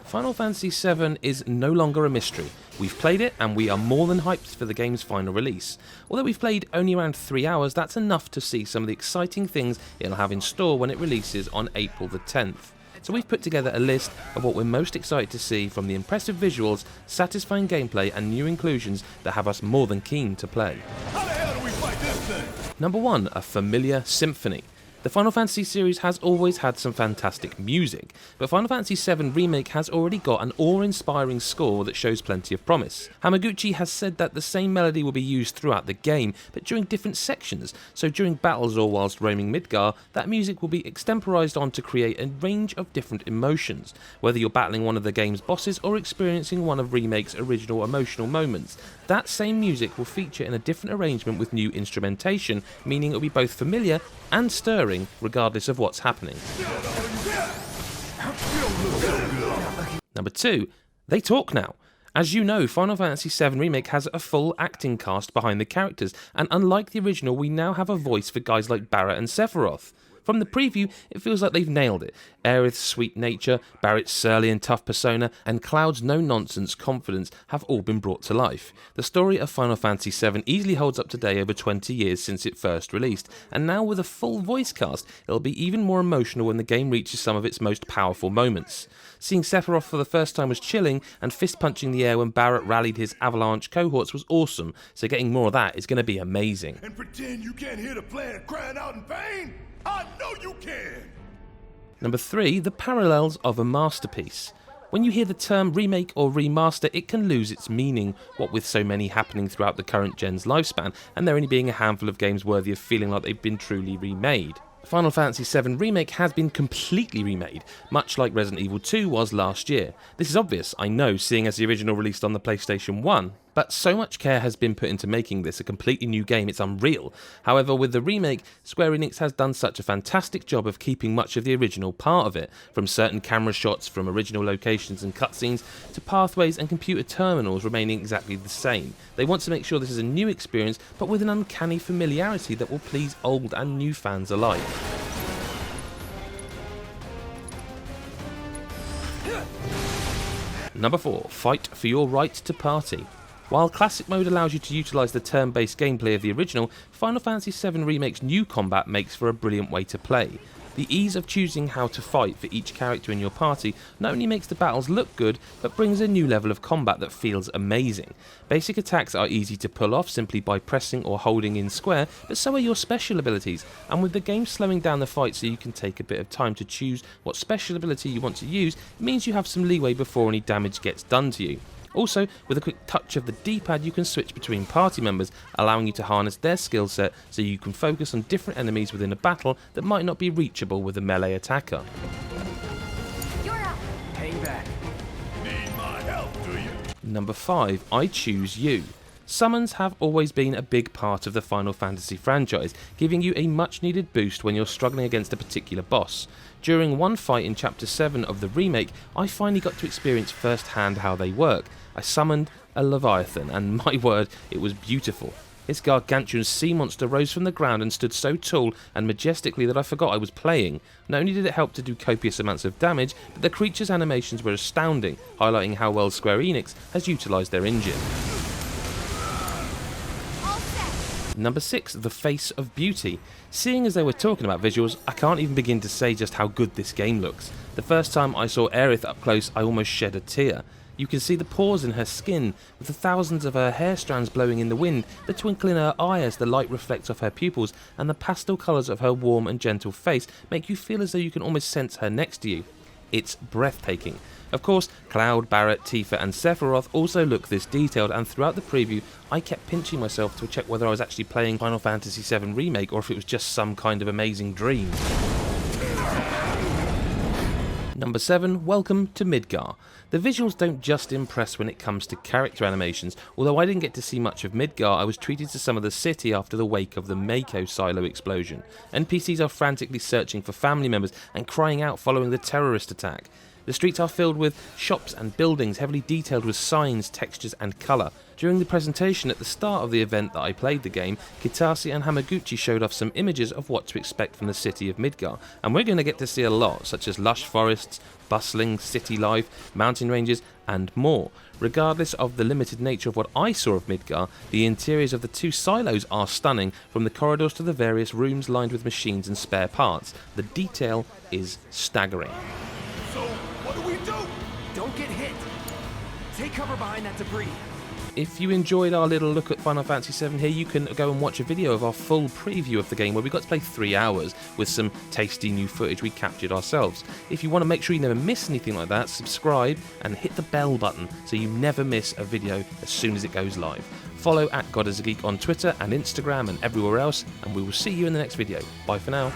Final Fantasy VII is no longer a mystery. We've played it and we are more than hyped for the game's final release. Although we've played only around 3 hours, that's enough to see some of the exciting things it'll have in store when it releases on April the 10th. So we've put together a list of what we're most excited to see from the impressive visuals, satisfying gameplay and new inclusions that have us more than keen to play. How the hell do we fight this thing? Number 1, a Familiar Symphony. The Final Fantasy series has always had some fantastic music, but Final Fantasy VII Remake has already got an awe-inspiring score that shows plenty of promise. Hamaguchi has said that the same melody will be used throughout the game, but during different sections, so during battles or whilst roaming Midgar, that music will be extemporized on to create a range of different emotions, whether you're battling one of the game's bosses or experiencing one of Remake's original emotional moments. That same music will feature in a different arrangement with new instrumentation, meaning it will be both familiar and stirring regardless of what's happening. Number 2, they talk now. As you know, Final Fantasy VII Remake has a full acting cast behind the characters, and unlike the original, we now have a voice for guys like Barret and Sephiroth. From the preview, it feels like they've nailed it. Aerith's sweet nature, Barret's surly and tough persona, and Cloud's no-nonsense confidence have all been brought to life. The story of Final Fantasy VII easily holds up today over 20 years since it first released, and now with a full voice cast, it'll be even more emotional when the game reaches some of its most powerful moments. Seeing Sephiroth for the first time was chilling, and fist-punching the air when Barret rallied his Avalanche cohorts was awesome, so getting more of that is going to be amazing. And pretend you can't hear the planet crying out in pain? I know you can! Number 3, the parallels of a masterpiece. When you hear the term remake or remaster, it can lose its meaning, what with so many happening throughout the current gen's lifespan, and there only being a handful of games worthy of feeling like they've been truly remade. Final Fantasy VII Remake has been completely remade, much like Resident Evil 2 was last year. This is obvious, I know, seeing as the original released on the PlayStation 1, but so much care has been put into making this a completely new game, it's unreal. However, with the remake, Square Enix has done such a fantastic job of keeping much of the original part of it, from certain camera shots from original locations and cutscenes, to pathways and computer terminals remaining exactly the same. They want to make sure this is a new experience, but with an uncanny familiarity that will please old and new fans alike. Number 4, fight for your right to party. While Classic Mode allows you to utilise the turn-based gameplay of the original, Final Fantasy VII Remake's new combat makes for a brilliant way to play. The ease of choosing how to fight for each character in your party not only makes the battles look good, but brings a new level of combat that feels amazing. Basic attacks are easy to pull off simply by pressing or holding in square, but so are your special abilities, and with the game slowing down the fight so you can take a bit of time to choose what special ability you want to use, it means you have some leeway before any damage gets done to you. Also, with a quick touch of the D-pad you can switch between party members, allowing you to harness their skill set so you can focus on different enemies within a battle that might not be reachable with a melee attacker. You're up. Hang back. Need my help, do you? Number 5, I Choose You. Summons have always been a big part of the Final Fantasy franchise, giving you a much needed boost when you're struggling against a particular boss. During one fight in Chapter 7 of the remake, I finally got to experience firsthand how they work. I summoned a Leviathan, and my word, it was beautiful. This gargantuan sea monster rose from the ground and stood so tall and majestically that I forgot I was playing. Not only did it help to do copious amounts of damage, but the creature's animations were astounding, highlighting how well Square Enix has utilised their engine. Number 6, The Face of Beauty. Seeing as they were talking about visuals, I can't even begin to say just how good this game looks. The first time I saw Aerith up close, I almost shed a tear. You can see the pores in her skin, with the thousands of her hair strands blowing in the wind, the twinkle in her eye as the light reflects off her pupils, and the pastel colours of her warm and gentle face make you feel as though you can almost sense her next to you. It's breathtaking. Of course, Cloud, Barret, Tifa and Sephiroth also look this detailed, and throughout the preview I kept pinching myself to check whether I was actually playing Final Fantasy VII Remake or if it was just some kind of amazing dream. Number 7, welcome to Midgar. The visuals don't just impress when it comes to character animations. Although I didn't get to see much of Midgar, I was treated to some of the city after the wake of the Mako silo explosion. NPCs are frantically searching for family members and crying out following the terrorist attack. The streets are filled with shops and buildings heavily detailed with signs, textures and colour. During the presentation at the start of the event that I played the game, Kitase and Hamaguchi showed off some images of what to expect from the city of Midgar, and we're going to get to see a lot, such as lush forests, bustling city life, mountain ranges and more. Regardless of the limited nature of what I saw of Midgar, the interiors of the 2 silos are stunning, from the corridors to the various rooms lined with machines and spare parts. The detail is staggering. So, what do we do? Don't get hit. Take cover behind that debris. If you enjoyed our little look at Final Fantasy VII here, you can go and watch a video of our full preview of the game where we got to play 3 hours with some tasty new footage we captured ourselves. If you want to make sure you never miss anything like that, subscribe and hit the bell button so you never miss a video as soon as it goes live. Follow @GodIsAGeek on Twitter and Instagram and everywhere else, and we will see you in the next video. Bye for now.